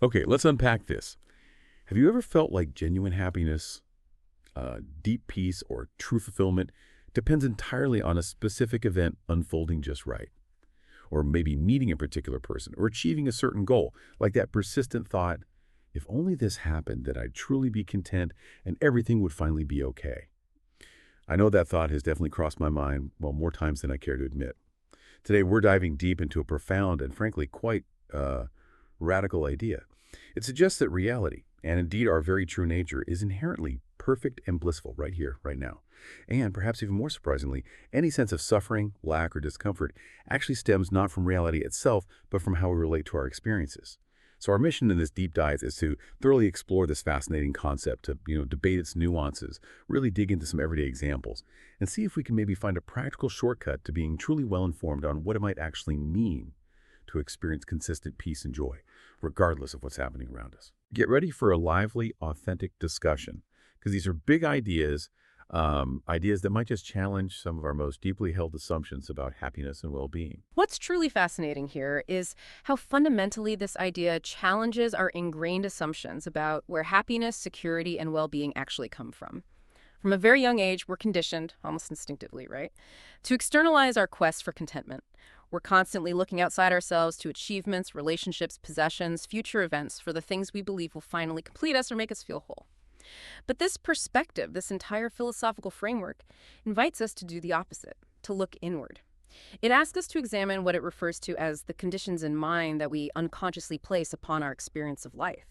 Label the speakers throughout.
Speaker 1: Okay, let's unpack this. Have you ever felt like genuine happiness, deep peace, or true fulfillment depends entirely on a specific event unfolding just right? Or maybe meeting a particular person or achieving a certain goal, like that persistent thought, if only this happened, then I'd truly be content and everything would finally be okay. I know that thought has definitely crossed my mind, well, more times than I care to admit. Today, we're diving deep into a profound and frankly quite radical idea. It suggests that reality, and indeed our very true nature, is inherently perfect and blissful right here, right now. And perhaps even more surprisingly, any sense of suffering, lack, or discomfort actually stems not from reality itself, but from how we relate to our experiences. So our mission in this deep dive is to thoroughly explore this fascinating concept, to debate its nuances, really dig into some everyday examples, and see if we can maybe find a practical shortcut to being truly well-informed on what it might actually mean to experience consistent peace and joy, regardless of what's happening around us. Get ready for a lively, authentic discussion, because these are big ideas, ideas that might just challenge some of our most deeply held assumptions about happiness and well-being.
Speaker 2: What's truly fascinating here is how fundamentally this idea challenges our ingrained assumptions about where happiness, security, and well-being actually come from. From a very young age, we're conditioned, almost instinctively, right, to externalize our quest for contentment. We're constantly looking outside ourselves to achievements, relationships, possessions, future events for the things we believe will finally complete us or make us feel whole. But this perspective, this entire philosophical framework, invites us to do the opposite, to look inward. It asks us to examine what it refers to as the conditions in mind that we unconsciously place upon our experience of life.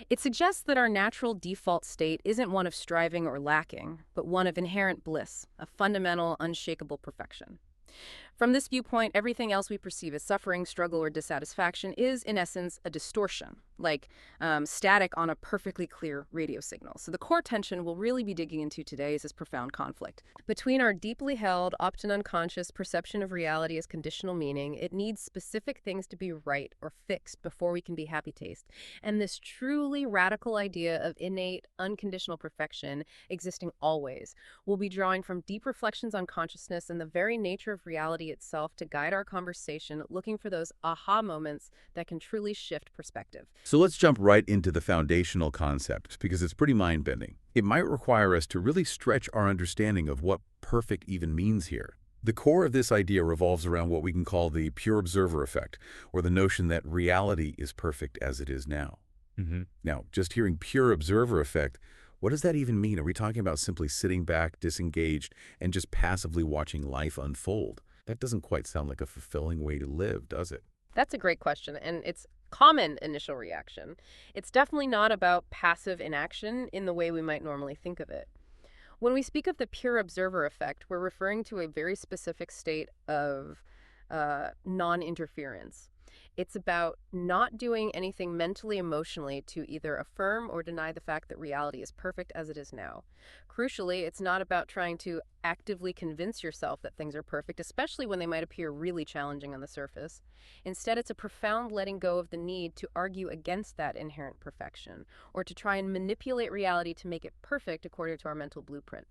Speaker 2: It suggests that our natural default state isn't one of striving or lacking, but one of inherent bliss, a fundamental, unshakable perfection. From this viewpoint, everything else we perceive as suffering, struggle, or dissatisfaction is, in essence, a distortion, like static on a perfectly clear radio signal. So the core tension we'll really be digging into today is this profound conflict. Between our deeply held, often unconscious perception of reality as conditional meaning, it needs specific things to be right or fixed before we can be happy taste, and this truly radical idea of innate, unconditional perfection existing always. We'll be drawing from deep reflections on consciousness and the very nature of reality itself to guide our conversation, looking for those aha moments that can truly shift perspective.
Speaker 1: So let's jump right into the foundational concept, because it's pretty mind-bending. It might require us to really stretch our understanding of what perfect even means here. The core of this idea revolves around what we can call the pure observer effect, or the notion that reality is perfect as it is now. Now, just hearing pure observer effect, what does that even mean? Are we talking about simply sitting back, disengaged, and just passively watching life unfold? That doesn't quite sound like a fulfilling way to live, does it?
Speaker 2: That's a great question, and it's common initial reaction. It's definitely not about passive inaction in the way we might normally think of it. When we speak of the pure observer effect, we're referring to a very specific state of non-interference. It's about not doing anything mentally, emotionally to either affirm or deny the fact that reality is perfect as it is now. Crucially, it's not about trying to actively convince yourself that things are perfect, especially when they might appear really challenging on the surface. Instead, it's a profound letting go of the need to argue against that inherent perfection, or to try and manipulate reality to make it perfect according to our mental blueprint.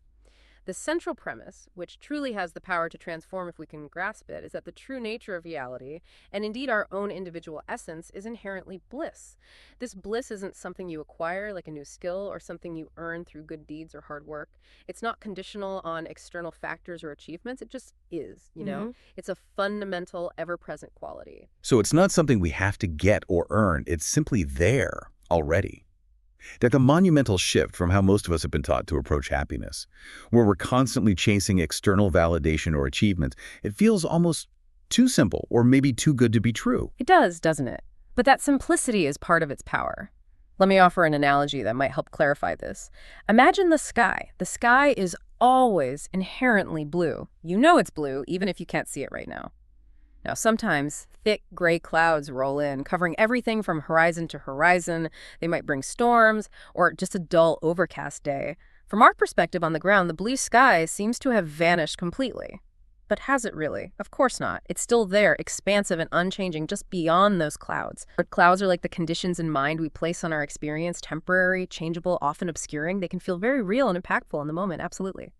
Speaker 2: The central premise, which truly has the power to transform if we can grasp it, is that the true nature of reality, and indeed our own individual essence, is inherently bliss. This bliss isn't something you acquire, like a new skill, or something you earn through good deeds or hard work. It's not conditional on external factors or achievements. It just is, you know? It's a fundamental, ever-present quality.
Speaker 1: So it's not something we have to get or earn. It's simply there already. That's a monumental shift from how most of us have been taught to approach happiness, where we're constantly chasing external validation or achievements. It feels almost too simple, or maybe too good to be true.
Speaker 2: It does, doesn't it? But that simplicity is part of its power. Let me offer an analogy that might help clarify this. Imagine the sky. The sky is always inherently blue. You know it's blue, even if you can't see it right now. Now, sometimes thick gray clouds roll in, covering everything from horizon to horizon. They might bring storms or just a dull, overcast day. From our perspective on the ground, the blue sky seems to have vanished completely. But has it really? Of course not. It's still there, expansive and unchanging, just beyond those clouds. But clouds are like the conditions in mind we place on our experience, temporary, changeable, often obscuring. They can feel very real and impactful in the moment, absolutely.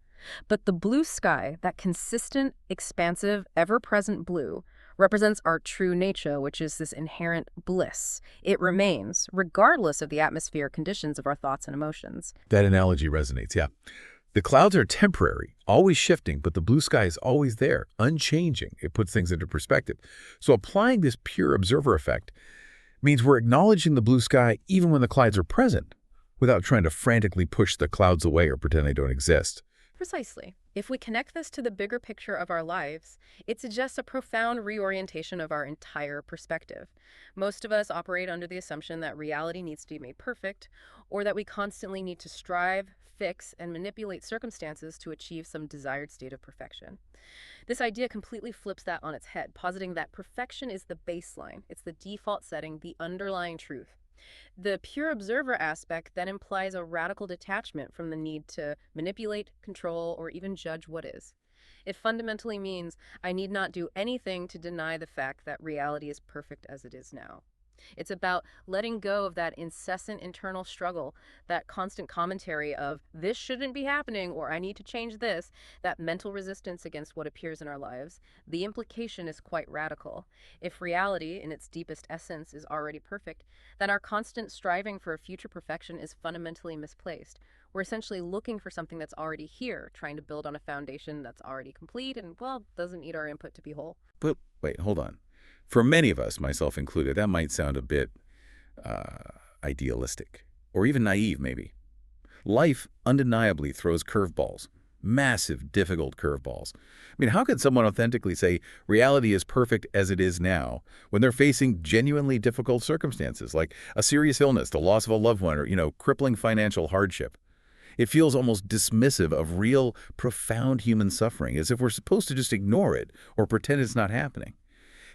Speaker 2: But the blue sky, that consistent, expansive, ever-present blue, represents our true nature, which is this inherent bliss. It remains, regardless of the atmosphere conditions of our thoughts and emotions.
Speaker 1: That analogy resonates, yeah. The clouds are temporary, always shifting, but the blue sky is always there, unchanging. It puts things into perspective. So applying this pure observer effect means we're acknowledging the blue sky even when the clouds are present, without trying to frantically push the clouds away or pretend they don't exist.
Speaker 2: Precisely. If we connect this to the bigger picture of our lives, it suggests a profound reorientation of our entire perspective. Most of us operate under the assumption that reality needs to be made perfect, or that we constantly need to strive, fix, and manipulate circumstances to achieve some desired state of perfection. This idea completely flips that on its head, positing that perfection is the baseline. It's the default setting, the underlying truth. The pure observer aspect then implies a radical detachment from the need to manipulate, control, or even judge what is. It fundamentally means I need not do anything to deny the fact that reality is perfect as it is now. It's about letting go of that incessant internal struggle, that constant commentary of this shouldn't be happening or I need to change this, that mental resistance against what appears in our lives. The implication is quite radical. If reality, in its deepest essence, is already perfect, then our constant striving for a future perfection is fundamentally misplaced. We're essentially looking for something that's already here, trying to build on a foundation that's already complete and, well, doesn't need our input to be whole.
Speaker 1: But wait, hold on. For many of us, myself included, that might sound a bit idealistic, or even naive, maybe. Life undeniably throws curveballs, massive, difficult curveballs. I mean, how could someone authentically say reality is perfect as it is now when they're facing genuinely difficult circumstances, like a serious illness, the loss of a loved one, or, crippling financial hardship? It feels almost dismissive of real, profound human suffering, as if we're supposed to just ignore it or pretend it's not happening.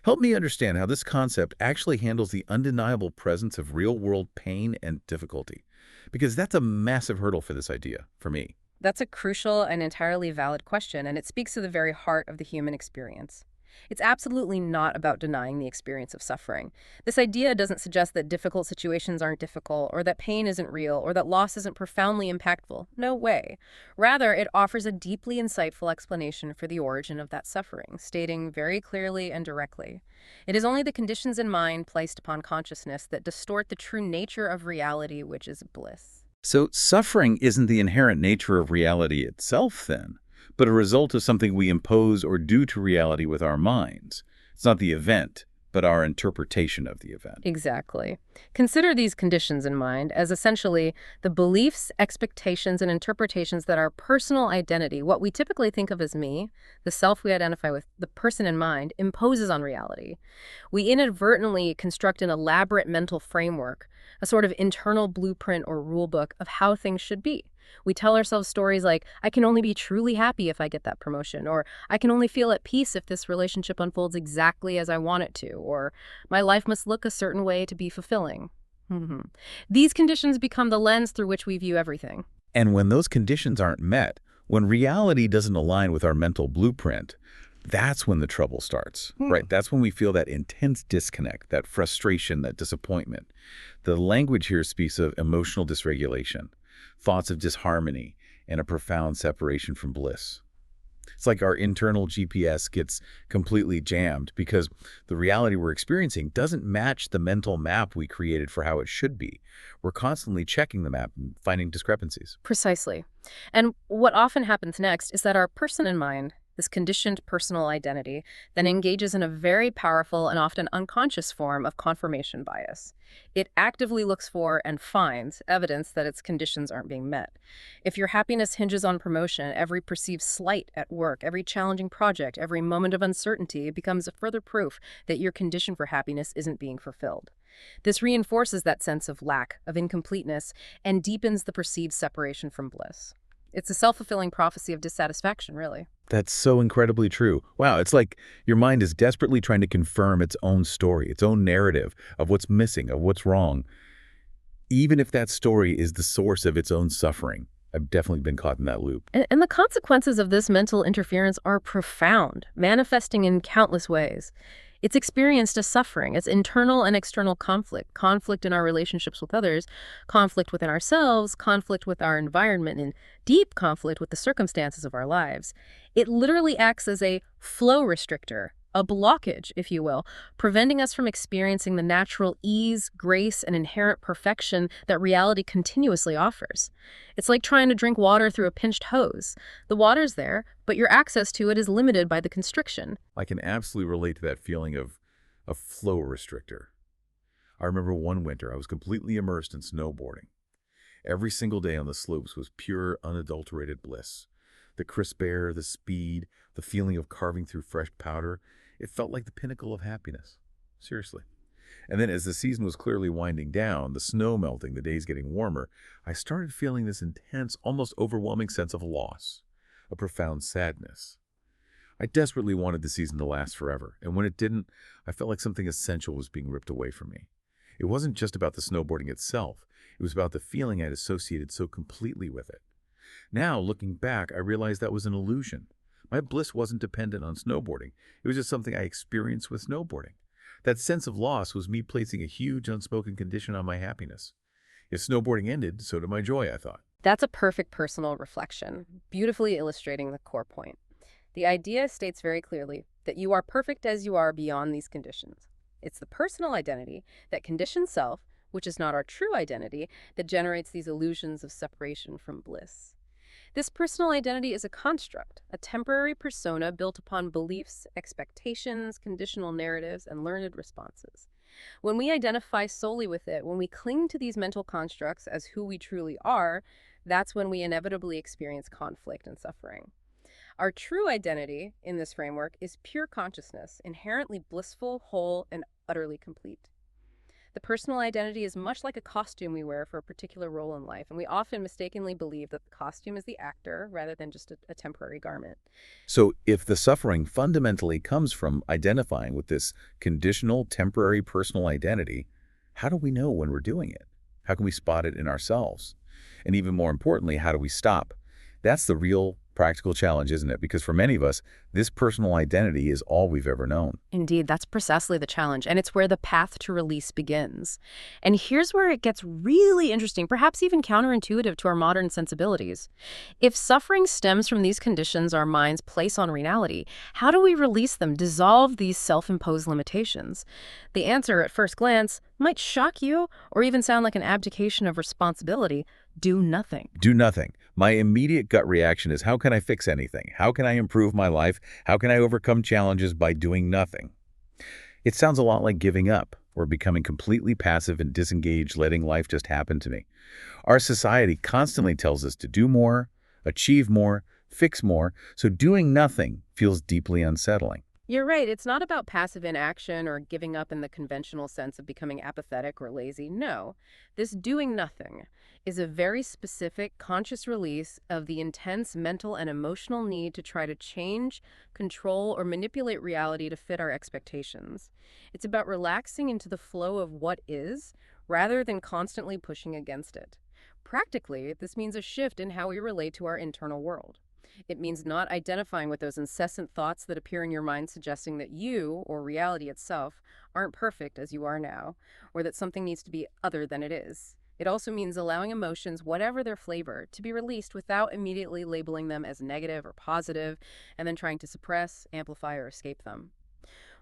Speaker 1: Help me understand how this concept actually handles the undeniable presence of real-world pain and difficulty, because that's a massive hurdle for this idea, for me.
Speaker 2: That's a crucial and entirely valid question, and it speaks to the very heart of the human experience. It's absolutely not about denying the experience of suffering. This idea doesn't suggest that difficult situations aren't difficult, or that pain isn't real, or that loss isn't profoundly impactful. No way. Rather, it offers a deeply insightful explanation for the origin of that suffering, stating very clearly and directly, it is only the conditions in mind placed upon consciousness that distort the true nature of reality, which is bliss.
Speaker 1: So suffering isn't the inherent nature of reality itself, then, but a result of something we impose or do to reality with our minds. It's not the event, but our interpretation of the event.
Speaker 2: Exactly. Consider these conditions in mind as essentially the beliefs, expectations, and interpretations that our personal identity, what we typically think of as me, the self we identify with, the person in mind, imposes on reality. We inadvertently construct an elaborate mental framework, a sort of internal blueprint or rule book of how things should be. We tell ourselves stories like, I can only be truly happy if I get that promotion, or I can only feel at peace if this relationship unfolds exactly as I want it to, or my life must look a certain way to be fulfilling. These conditions become the lens through which we view everything.
Speaker 1: And when those conditions aren't met, when reality doesn't align with our mental blueprint, that's when the trouble starts, right? That's when we feel that intense disconnect, that frustration, that disappointment. The language here speaks of emotional dysregulation, thoughts of disharmony, and a profound separation from bliss. It's like our internal GPS gets completely jammed because the reality we're experiencing doesn't match the mental map we created for how it should be. We're constantly checking the map and finding discrepancies.
Speaker 2: Precisely. And what often happens next is that our person in mind, this conditioned personal identity, then engages in a very powerful and often unconscious form of confirmation bias. It actively looks for and finds evidence that its conditions aren't being met. If your happiness hinges on promotion, every perceived slight at work, every challenging project, every moment of uncertainty becomes a further proof that your condition for happiness isn't being fulfilled. This reinforces that sense of lack, of incompleteness, and deepens the perceived separation from bliss. It's a self-fulfilling prophecy of dissatisfaction, really.
Speaker 1: That's so incredibly true. Wow, it's like your mind is desperately trying to confirm its own story, its own narrative of what's missing, of what's wrong, even if that story is the source of its own suffering. I've definitely been caught in that loop.
Speaker 2: And the consequences of this mental interference are profound, manifesting in countless ways. It's experienced as suffering, as internal and external conflict in our relationships with others, conflict within ourselves, conflict with our environment, and deep conflict with the circumstances of our lives. It literally acts as a flow restrictor, a blockage, if you will, preventing us from experiencing the natural ease, grace, and inherent perfection that reality continuously offers. It's like trying to drink water through a pinched hose. The water's there, but your access to it is limited by the constriction.
Speaker 1: I can absolutely relate to that feeling of a flow restrictor. I remember one winter I was completely immersed in snowboarding. Every single day on the slopes was pure, unadulterated bliss. The crisp air, the speed, the feeling of carving through fresh powder, it felt like the pinnacle of happiness. Seriously. And then as the season was clearly winding down, the snow melting, the days getting warmer, I started feeling this intense, almost overwhelming sense of loss, a profound sadness. I desperately wanted the season to last forever, and when it didn't, I felt like something essential was being ripped away from me. It wasn't just about the snowboarding itself, it was about the feeling I'd associated so completely with it. Now, looking back, I realized that was an illusion. My bliss wasn't dependent on snowboarding. It was just something I experienced with snowboarding. That sense of loss was me placing a huge unspoken condition on my happiness. If snowboarding ended, so did my joy, I thought.
Speaker 2: That's a perfect personal reflection, beautifully illustrating the core point. The idea states very clearly that you are perfect as you are beyond these conditions. It's the personal identity, that conditioned self, which is not our true identity, that generates these illusions of separation from bliss. This personal identity is a construct, a temporary persona built upon beliefs, expectations, conditional narratives, and learned responses. When we identify solely with it, when we cling to these mental constructs as who we truly are, that's when we inevitably experience conflict and suffering. Our true identity in this framework is pure consciousness, inherently blissful, whole, and utterly complete. The personal identity is much like a costume we wear for a particular role in life, and we often mistakenly believe that the costume is the actor rather than just a temporary garment.
Speaker 1: So if the suffering fundamentally comes from identifying with this conditional, temporary personal identity, how do we know when we're doing it? How can we spot it in ourselves? And even more importantly, how do we stop? That's the real practical challenge, isn't it? Because for many of us, this personal identity is all we've ever known.
Speaker 2: Indeed, that's precisely the challenge, and it's where the path to release begins. And here's where it gets really interesting, perhaps even counterintuitive to our modern sensibilities. If suffering stems from these conditions our minds place on reality, how do we release them, dissolve these self-imposed limitations? The answer, at first glance, might shock you or even sound like an abdication of responsibility. Do nothing.
Speaker 1: Do nothing. My immediate gut reaction is, how can I fix anything? How can I improve my life? How can I overcome challenges by doing nothing? It sounds a lot like giving up or becoming completely passive and disengaged, letting life just happen to me. Our society constantly tells us to do more, achieve more, fix more, so doing nothing feels deeply unsettling.
Speaker 2: You're right. It's not about passive inaction or giving up in the conventional sense of becoming apathetic or lazy. No, this doing nothing is a very specific, conscious release of the intense mental and emotional need to try to change, control, or manipulate reality to fit our expectations. It's about relaxing into the flow of what is, rather than constantly pushing against it. Practically, this means a shift in how we relate to our internal world. It means not identifying with those incessant thoughts that appear in your mind suggesting that you, or reality itself, aren't perfect as you are now, or that something needs to be other than it is. It also means allowing emotions, whatever their flavor, to be released without immediately labeling them as negative or positive, and then trying to suppress, amplify, or escape them.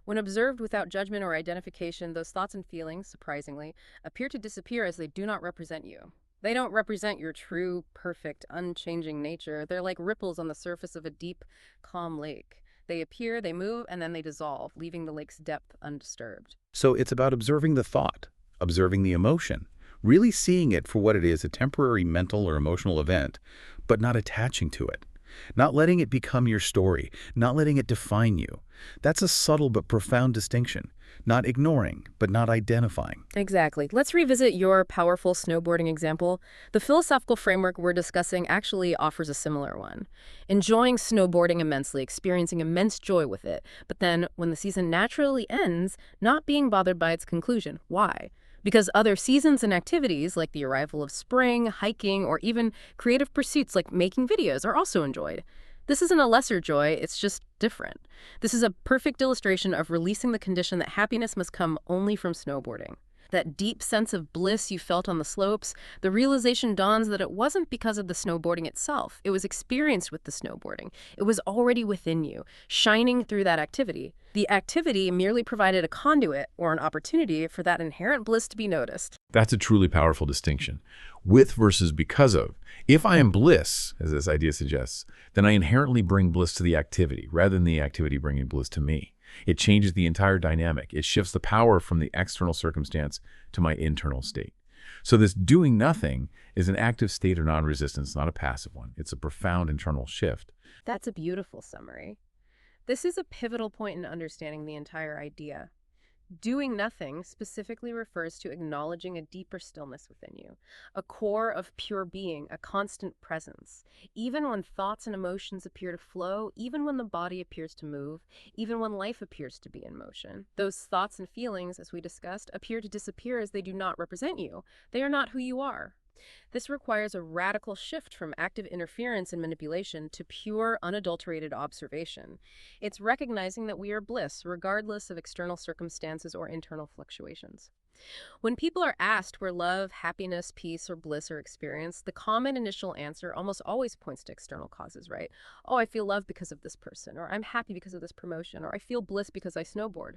Speaker 2: When observed without judgment or identification, those thoughts and feelings, surprisingly, appear to disappear as they do not represent you. They don't represent your true, perfect, unchanging nature. They're like ripples on the surface of a deep, calm lake. They appear, they move, and then they dissolve, leaving the lake's depth undisturbed.
Speaker 1: So it's about observing the thought, observing the emotion, really seeing it for what it is, a temporary mental or emotional event, but not attaching to it. Not letting it become your story, not letting it define you. That's a subtle but profound distinction. Not ignoring, but not identifying.
Speaker 2: Exactly. Let's revisit your powerful snowboarding example. The philosophical framework we're discussing actually offers a similar one. Enjoying snowboarding immensely, experiencing immense joy with it, but then when the season naturally ends, not being bothered by its conclusion. Why? Because other seasons and activities like the arrival of spring, hiking, or even creative pursuits like making videos are also enjoyed. This isn't a lesser joy, it's just different. This is a perfect illustration of releasing the condition that happiness must come only from snowboarding. That deep sense of bliss you felt on the slopes, the realization dawns that it wasn't because of the snowboarding itself. It was experienced with the snowboarding. It was already within you, shining through that activity. The activity merely provided a conduit or an opportunity for that inherent bliss to be noticed.
Speaker 1: That's a truly powerful distinction. With versus because of. If I am bliss, as this idea suggests, then I inherently bring bliss to the activity, rather than the activity bringing bliss to me. It changes the entire dynamic. It shifts the power from the external circumstance to my internal state. So this doing nothing is an active state of non-resistance, not a passive one. It's a profound internal shift.
Speaker 2: That's a beautiful summary. This is a pivotal point in understanding the entire idea. Doing nothing specifically refers to acknowledging a deeper stillness within you, a core of pure being, a constant presence. Even when thoughts and emotions appear to flow, even when the body appears to move, even when life appears to be in motion, those thoughts and feelings, as we discussed, appear to disappear as they do not represent you. They are not who you are. This requires a radical shift from active interference and manipulation to pure, unadulterated observation. It's recognizing that we are bliss, regardless of external circumstances or internal fluctuations. When people are asked where love, happiness, peace, or bliss are experienced, the common initial answer almost always points to external causes, right? Oh, I feel love because of this person, or I'm happy because of this promotion, or I feel bliss because I snowboard.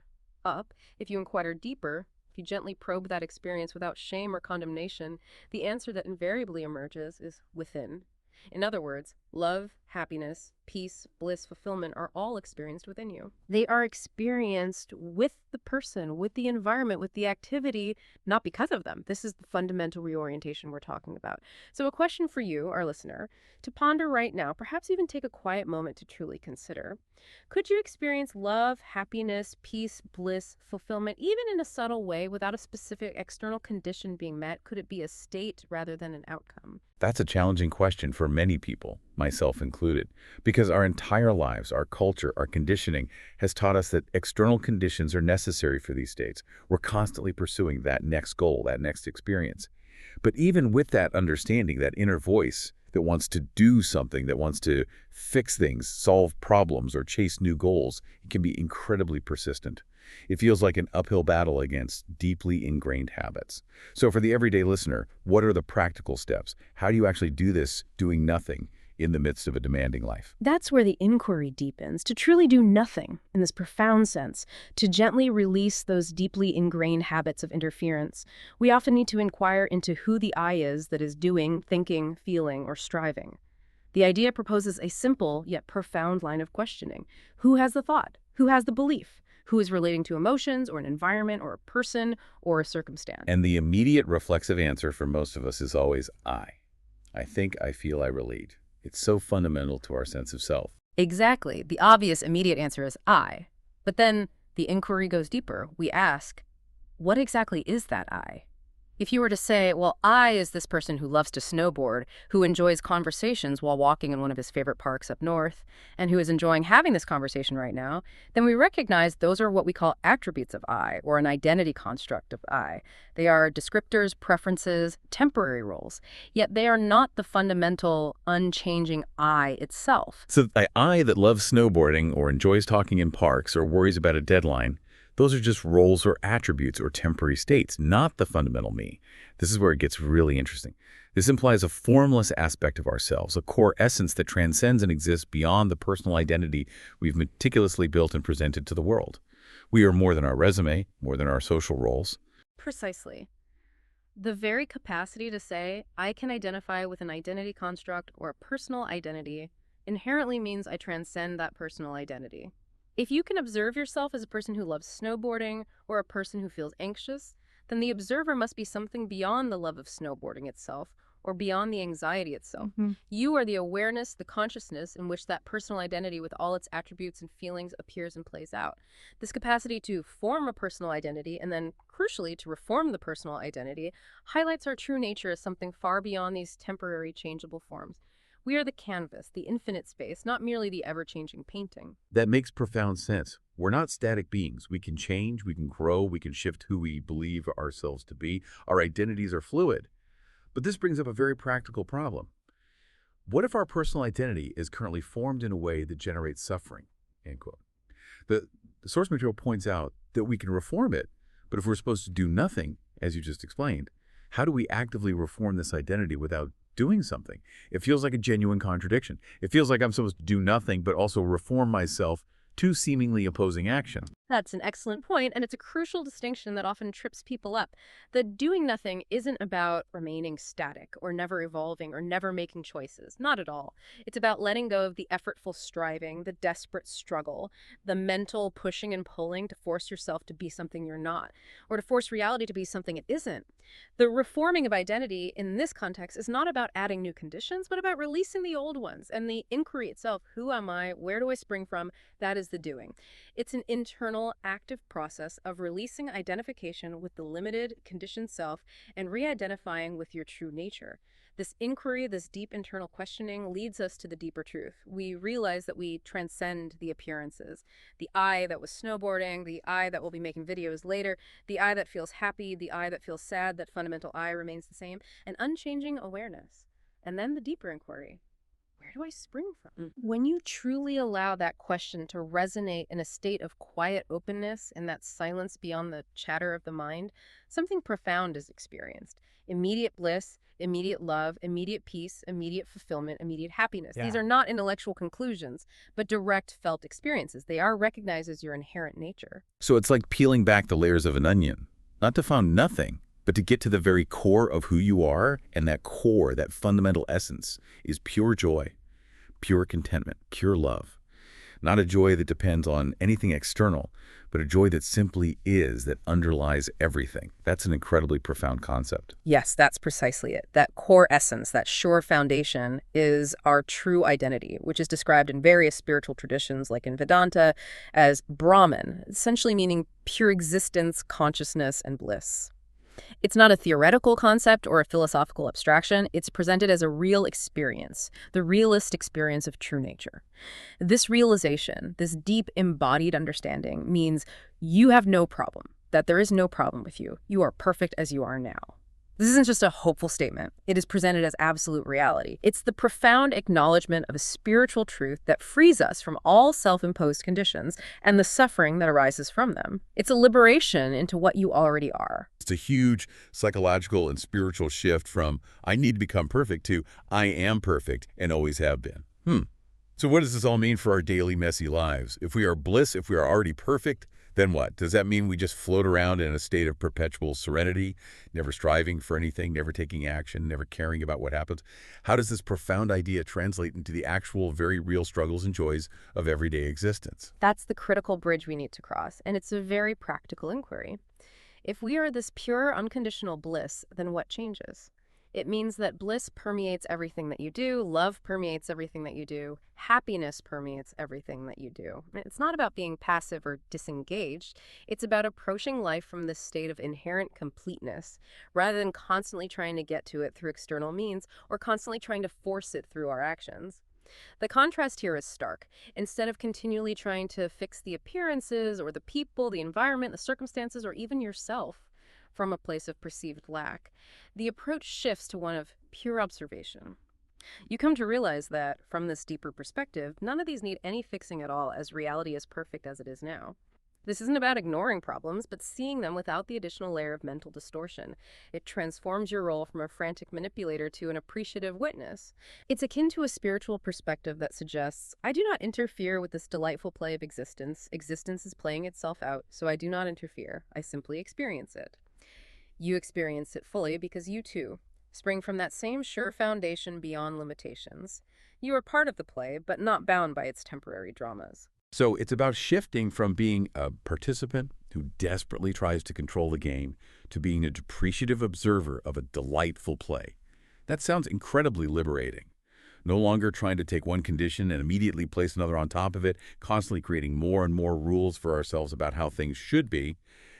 Speaker 2: If you inquire deeper, if you gently probe that experience without shame or condemnation, the answer that invariably emerges is within. In other words, love, happiness, peace, bliss, fulfillment are all experienced within you. They are experienced with the person, with the environment, with the activity, not because of them. This is the fundamental reorientation we're talking about. So a question for you, our listener, to ponder right now, perhaps even take a quiet moment to truly consider. Could you experience love, happiness, peace, bliss, fulfillment, even in a subtle way without a specific external condition being met? Could it be a state rather than an outcome?
Speaker 1: That's a challenging question for many people, myself included, because our entire lives, our culture, our conditioning has taught us that external conditions are necessary for these states. We're constantly pursuing that next goal, that next experience. But even with that understanding, that inner voice that wants to do something, that wants to fix things, solve problems, or chase new goals, it can be incredibly persistent. It feels like an uphill battle against deeply ingrained habits. So for the everyday listener, what are the practical steps? How do you actually do this doing nothing in the midst of a demanding life?
Speaker 2: That's where the inquiry deepens, to truly do nothing in this profound sense, to gently release those deeply ingrained habits of interference. We often need to inquire into who the I is that is doing, thinking, feeling, or striving. The idea proposes a simple yet profound line of questioning. Who has the thought? Who has the belief? Who is relating to emotions or an environment or a person or a circumstance?
Speaker 1: And the immediate reflexive answer for most of us is always I. I think, I feel, I relate. It's so fundamental to our sense of self.
Speaker 2: Exactly. The obvious immediate answer is I. But then the inquiry goes deeper. We ask, what exactly is that I? If you were to say, well, I is this person who loves to snowboard, who enjoys conversations while walking in one of his favorite parks up north, and who is enjoying having this conversation right now, then we recognize those are what we call attributes of I, or an identity construct of I. They are descriptors, preferences, temporary roles, yet they are not the fundamental, unchanging I itself.
Speaker 1: So the I that loves snowboarding or enjoys talking in parks or worries about a deadline, those are just roles or attributes or temporary states, not the fundamental me. This is where it gets really interesting. This implies a formless aspect of ourselves, a core essence that transcends and exists beyond the personal identity we've meticulously built and presented to the world. We are more than our resume, more than our social roles.
Speaker 2: Precisely. The very capacity to say, I can identify with an identity construct or a personal identity inherently means I transcend that personal identity. If you can observe yourself as a person who loves snowboarding or a person who feels anxious, then the observer must be something beyond the love of snowboarding itself or beyond the anxiety itself. You are the awareness, the consciousness in which that personal identity with all its attributes and feelings appears and plays out. This capacity to form a personal identity and then, crucially, to reform the personal identity highlights our true nature as something far beyond these temporary changeable forms. We are the canvas, the infinite space, not merely the ever-changing painting.
Speaker 1: That makes profound sense. We're not static beings. We can change, we can grow, we can shift who we believe ourselves to be. Our identities are fluid. But this brings up a very practical problem. What if our personal identity is currently formed in a way that generates suffering? End quote. The source material points out that we can reform it, but if we're supposed to do nothing as you just explained, how do we actively reform this identity without doing something? It feels like a genuine contradiction. It feels like I'm supposed to do nothing but also reform myself, two seemingly opposing action.
Speaker 2: That's an excellent point, and it's a crucial distinction that often trips people up. The doing nothing isn't about remaining static or never evolving or never making choices. Not at all. It's about letting go of the effortful striving, the desperate struggle, the mental pushing and pulling to force yourself to be something you're not, or to force reality to be something it isn't. The reforming of identity in this context is not about adding new conditions, but about releasing the old ones. And the inquiry itself, who am I? Where do I spring from? That is the doing. It's an internal, active process of releasing identification with the limited, conditioned self and re-identifying with your true nature. This inquiry, this deep internal questioning, leads us to the deeper truth. We realize that we transcend the appearances. The I that was snowboarding, the I that will be making videos later, the I that feels happy, the I that feels sad, that fundamental I remains the same, an unchanging awareness. And then the deeper inquiry. Where do I spring from? When you truly allow that question to resonate in a state of quiet openness and that silence beyond the chatter of the mind, something profound is experienced. Immediate bliss, immediate love, immediate peace, immediate fulfillment, immediate happiness. These are not intellectual conclusions, but direct felt experiences. They are recognized as your inherent nature.
Speaker 1: So it's like peeling back the layers of an onion, not to find nothing, but to get to the very core of who you are, and that core, that fundamental essence, is pure joy, pure contentment, pure love. Not a joy that depends on anything external, but a joy that simply is, that underlies everything. That's an incredibly profound concept.
Speaker 2: Yes, that's precisely it. That core essence, that sure foundation, is our true identity, which is described in various spiritual traditions, like in Vedanta, as Brahman, essentially meaning pure existence, consciousness, and bliss. It's not a theoretical concept or a philosophical abstraction. It's presented as a real experience, the realist experience of true nature. This realization, this deep embodied understanding, means you have no problem, that there is no problem with you. You are perfect as you are now. This isn't just a hopeful statement. It is presented as absolute reality. It's the profound acknowledgement of a spiritual truth that frees us from all self-imposed conditions and the suffering that arises from them. It's a liberation into what you already are.
Speaker 1: It's a huge psychological and spiritual shift from I need to become perfect to I am perfect and always have been. So what does this all mean for our daily messy lives? If we are bliss, if we are already perfect, then what? Does that mean we just float around in a state of perpetual serenity, never striving for anything, never taking action, never caring about what happens? How does this profound idea translate into the actual, very real struggles and joys of everyday existence?
Speaker 2: That's the critical bridge we need to cross, and it's a very practical inquiry. If we are this pure, unconditional bliss, then what changes? It means that bliss permeates everything that you do, love permeates everything that you do, happiness permeates everything that you do. It's not about being passive or disengaged. It's about approaching life from this state of inherent completeness, rather than constantly trying to get to it through external means or constantly trying to force it through our actions. The contrast here is stark. Instead of continually trying to fix the appearances or the people, the environment, the circumstances, or even yourself, from a place of perceived lack, the approach shifts to one of pure observation. You come to realize that, from this deeper perspective, none of these need any fixing at all, as reality is perfect as it is now. This isn't about ignoring problems, but seeing them without the additional layer of mental distortion. It transforms your role from a frantic manipulator to an appreciative witness. It's akin to a spiritual perspective that suggests, I do not interfere with this delightful play of existence. Existence is playing itself out, so I do not interfere. I simply experience it. You experience it fully because you, too, spring from that same sure foundation beyond limitations. You are part of the play, but not bound by its temporary dramas.
Speaker 1: So it's about shifting from being a participant who desperately tries to control the game to being a depreciative observer of a delightful play. That sounds incredibly liberating. No longer trying to take one condition and immediately place another on top of it, constantly creating more and more rules for ourselves about how things should be,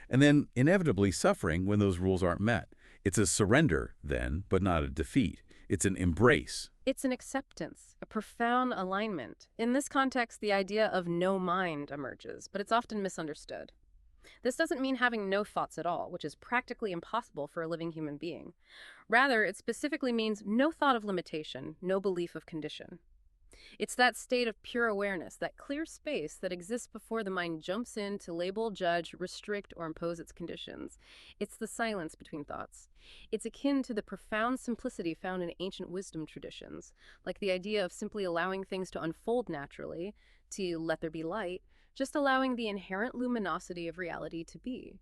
Speaker 1: and then inevitably suffering when those rules aren't met. It's a surrender, then, but not a defeat. It's an embrace.
Speaker 2: It's an acceptance, a profound alignment. In this context, the idea of no mind emerges, but it's often misunderstood. This doesn't mean having no thoughts at all, which is practically impossible for a living human being. Rather, it specifically means no thought of limitation, no belief of condition. It's that state of pure awareness, that clear space that exists before the mind jumps in to label, judge, restrict, or impose its conditions. It's the silence between thoughts. It's akin to the profound simplicity found in ancient wisdom traditions, like the idea of simply allowing things to unfold naturally, to let there be light, just allowing the inherent luminosity of reality to be.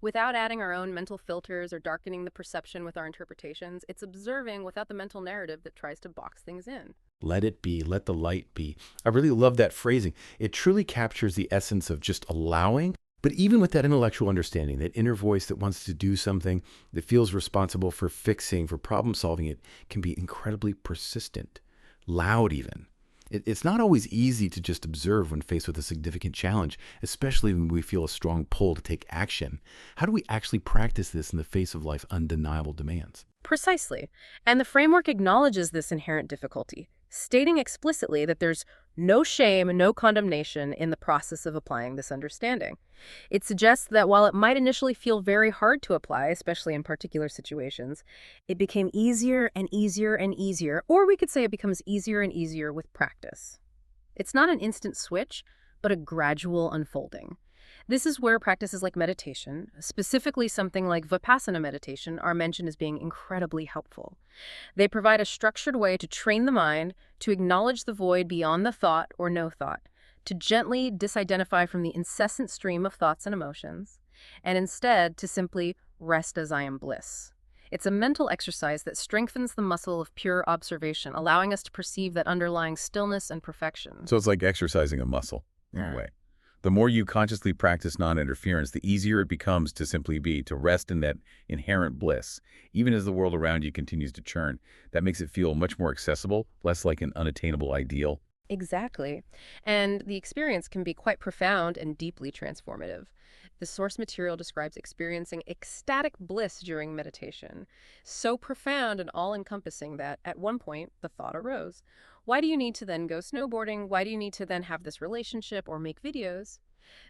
Speaker 2: Without adding our own mental filters or darkening the perception with our interpretations, it's observing without the mental narrative that tries to box things in.
Speaker 1: Let it be, let the light be. I really love that phrasing. It truly captures the essence of just allowing. But even with that intellectual understanding, that inner voice that wants to do something, that feels responsible for fixing, for problem solving, it can be incredibly persistent, loud even. It's not always easy to just observe when faced with a significant challenge, especially when we feel a strong pull to take action. How do we actually practice this in the face of life's undeniable demands?
Speaker 2: Precisely. And the framework acknowledges this inherent difficulty, stating explicitly that there's no shame and no condemnation in the process of applying this understanding. It suggests that while it might initially feel very hard to apply, especially in particular situations, it became easier and easier and easier, or we could say it becomes easier and easier with practice. It's not an instant switch, but a gradual unfolding. This is where practices like meditation, specifically something like Vipassana meditation, are mentioned as being incredibly helpful. They provide a structured way to train the mind to acknowledge the void beyond the thought or no thought, to gently disidentify from the incessant stream of thoughts and emotions, and instead to simply rest as I am bliss. It's a mental exercise that strengthens the muscle of pure observation, allowing us to perceive that underlying stillness and perfection.
Speaker 1: So it's like exercising a muscle in a way. The more you consciously practice non-interference, the easier it becomes to simply be, to rest in that inherent bliss. Even as the world around you continues to churn, that makes it feel much more accessible, less like an unattainable ideal.
Speaker 2: Exactly. And the experience can be quite profound and deeply transformative. The source material describes experiencing ecstatic bliss during meditation, so profound and all-encompassing that at one point the thought arose, why do you need to then go snowboarding? Why do you need to then have this relationship or make videos?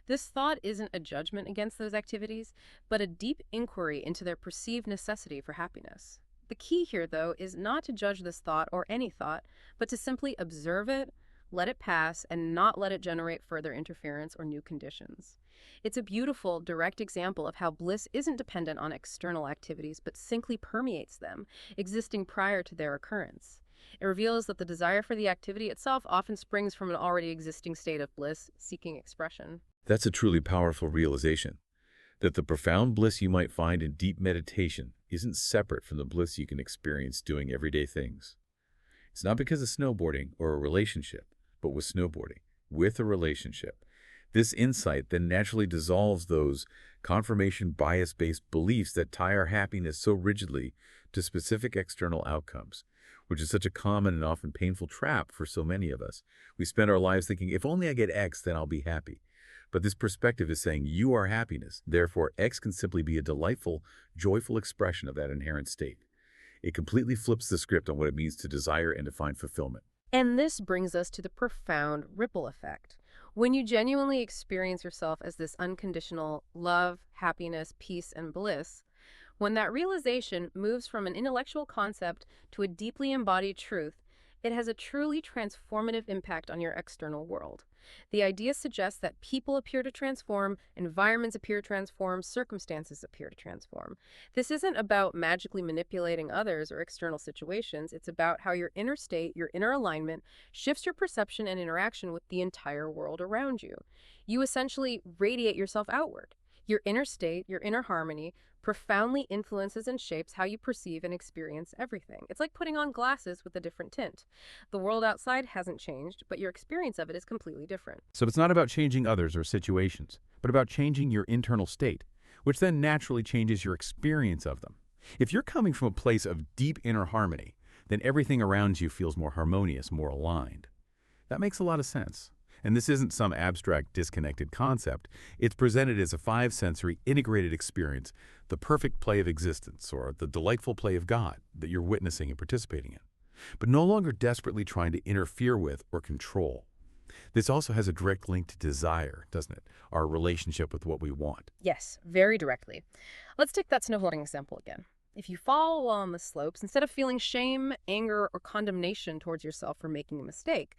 Speaker 2: This thought isn't a judgment against those activities, but a deep inquiry into their perceived necessity for happiness. The key here, though, is not to judge this thought or any thought, but to simply observe it, let it pass, and not let it generate further interference or new conditions. It's a beautiful, direct example of how bliss isn't dependent on external activities, but simply permeates them, existing prior to their occurrence. It reveals that the desire for the activity itself often springs from an already existing state of bliss, seeking expression.
Speaker 1: That's a truly powerful realization, that the profound bliss you might find in deep meditation isn't separate from the bliss you can experience doing everyday things. It's not because of snowboarding or a relationship, but with snowboarding, with a relationship. This insight then naturally dissolves those confirmation bias-based beliefs that tie our happiness so rigidly to specific external outcomes, which is such a common and often painful trap for so many of us. We spend our lives thinking, if only I get X, then I'll be happy. But this perspective is saying you are happiness. Therefore, X can simply be a delightful, joyful expression of that inherent state. It completely flips the script on what it means to desire and to find fulfillment.
Speaker 2: And this brings us to the profound ripple effect. When you genuinely experience yourself as this unconditional love, happiness, peace, and bliss, when that realization moves from an intellectual concept to a deeply embodied truth, it has a truly transformative impact on your external world. The idea suggests that people appear to transform, environments appear to transform, circumstances appear to transform. This isn't about magically manipulating others or external situations. It's about how your inner state, your inner alignment, shifts your perception and interaction with the entire world around you. You essentially radiate yourself outward. Your inner state, your inner harmony, profoundly influences and shapes how you perceive and experience everything. It's like putting on glasses with a different tint. The world outside hasn't changed, but your experience of it is completely different.
Speaker 1: So it's not about changing others or situations, but about changing your internal state, which then naturally changes your experience of them. If you're coming from a place of deep inner harmony, then everything around you feels more harmonious, more aligned. That makes a lot of sense. And this isn't some abstract, disconnected concept. It's presented as a five-sensory, integrated experience, the perfect play of existence, or the delightful play of God that you're witnessing and participating in, but no longer desperately trying to interfere with or control. This also has a direct link to desire, doesn't it? Our relationship with what we want.
Speaker 2: Yes, very directly. Let's take that snowboarding example again. If you fall on the slopes, instead of feeling shame, anger, or condemnation towards yourself for making a mistake,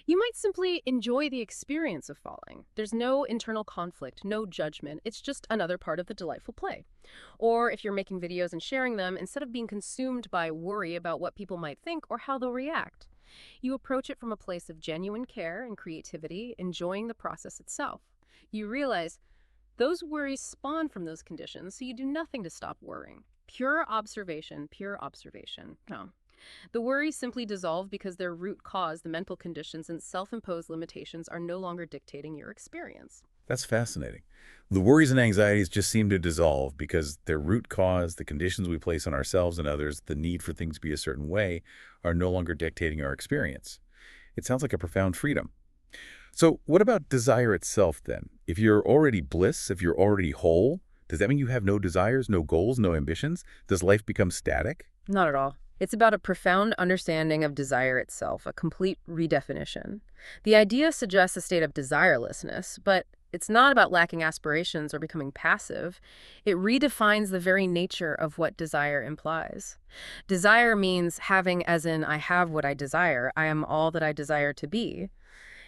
Speaker 2: you might simply enjoy the experience of falling. There's no internal conflict, no judgment. It's just another part of the delightful play. Or if you're making videos and sharing them, instead of being consumed by worry about what people might think or how they'll react, you approach it from a place of genuine care and creativity, enjoying the process itself. You realize those worries spawn from those conditions, so you do nothing to stop worrying. Pure observation, pure observation. No. The worries simply dissolve because their root cause, the mental conditions and self-imposed limitations, are no longer dictating your experience.
Speaker 1: That's fascinating. The worries and anxieties just seem to dissolve because their root cause, the conditions we place on ourselves and others, the need for things to be a certain way, are no longer dictating our experience. It sounds like a profound freedom. So what about desire itself then? If you're already bliss, if you're already whole, does that mean you have no desires, no goals, no ambitions? Does life become static?
Speaker 2: Not at all. It's about a profound understanding of desire itself, a complete redefinition. The idea suggests a state of desirelessness, but it's not about lacking aspirations or becoming passive. It redefines the very nature of what desire implies. Desire means having, as in, I have what I desire, I am all that I desire to be.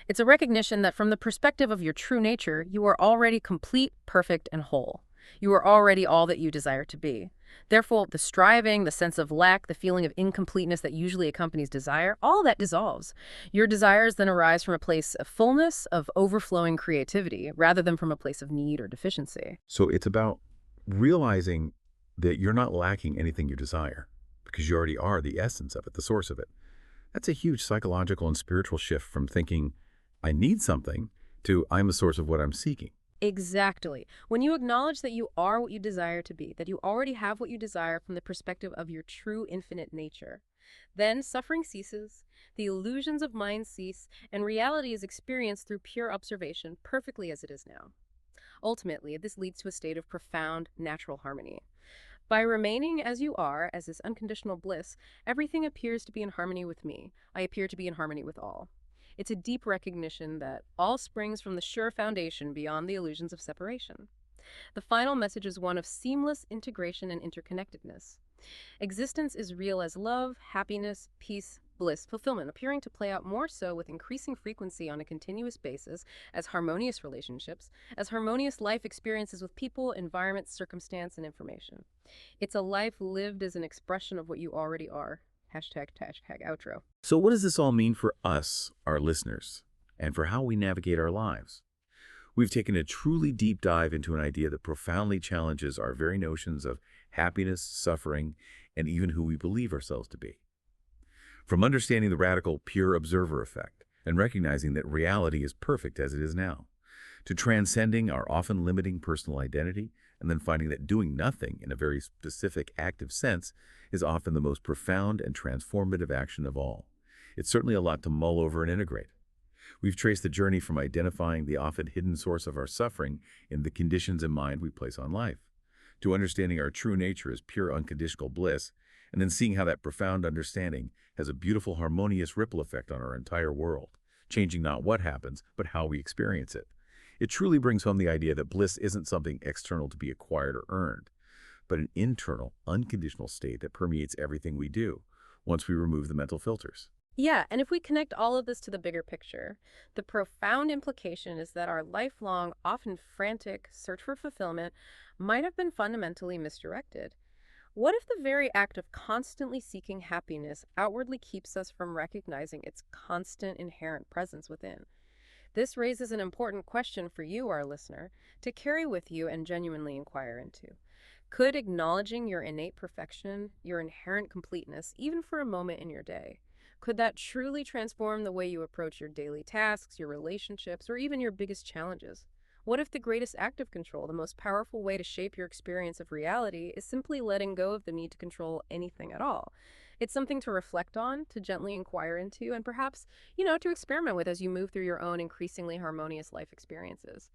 Speaker 2: It's a recognition that from the perspective of your true nature, you are already complete, perfect, and whole. You are already all that you desire to be. Therefore, the striving, the sense of lack, the feeling of incompleteness that usually accompanies desire, all that dissolves. Your desires then arise from a place of fullness, of overflowing creativity, rather than from a place of need or deficiency.
Speaker 1: So it's about realizing that you're not lacking anything you desire because you already are the essence of it, the source of it. That's a huge psychological and spiritual shift from thinking, I need something, to I'm the source of what I'm seeking.
Speaker 2: Exactly. When you acknowledge that you are what you desire to be, that you already have what you desire from the perspective of your true infinite nature, then suffering ceases, the illusions of mind cease, and reality is experienced through pure observation, perfectly as it is now. Ultimately, this leads to a state of profound natural harmony. By remaining as you are, as this unconditional bliss, everything appears to be in harmony with me. I appear to be in harmony with all. It's a deep recognition that all springs from the sure foundation beyond the illusions of separation. The final message is one of seamless integration and interconnectedness. Existence is real as love, happiness, peace, bliss, fulfillment, appearing to play out more so with increasing frequency on a continuous basis as harmonious relationships, as harmonious life experiences with people, environments, circumstance, and information. It's a life lived as an expression of what you already are. Hashtag outro.
Speaker 1: So what does this all mean for us, our listeners, and for how we navigate our lives? We've taken a truly deep dive into an idea that profoundly challenges our very notions of happiness, suffering, and even who we believe ourselves to be. From understanding the radical pure observer effect and recognizing that reality is perfect as it is now, to transcending our often limiting personal identity and then finding that doing nothing in a very specific active sense is often the most profound and transformative action of all. It's certainly a lot to mull over and integrate. We've traced the journey from identifying the often hidden source of our suffering in the conditions in mind we place on life, to understanding our true nature as pure unconditional bliss, and then seeing how that profound understanding has a beautiful harmonious ripple effect on our entire world, changing not what happens, but how we experience it. It truly brings home the idea that bliss isn't something external to be acquired or earned, but an internal, unconditional state that permeates everything we do once we remove the mental filters.
Speaker 2: Yeah, and if we connect all of this to the bigger picture, the profound implication is that our lifelong, often frantic search for fulfillment might have been fundamentally misdirected. What if the very act of constantly seeking happiness outwardly keeps us from recognizing its constant inherent presence within? This raises an important question for you, our listener, to carry with you and genuinely inquire into. Could acknowledging your innate perfection, your inherent completeness, even for a moment in your day, could that truly transform the way you approach your daily tasks, your relationships, or even your biggest challenges? What if the greatest act of control, the most powerful way to shape your experience of reality, is simply letting go of the need to control anything at all? It's something to reflect on, to gently inquire into, and perhaps, to experiment with as you move through your own increasingly harmonious life experiences.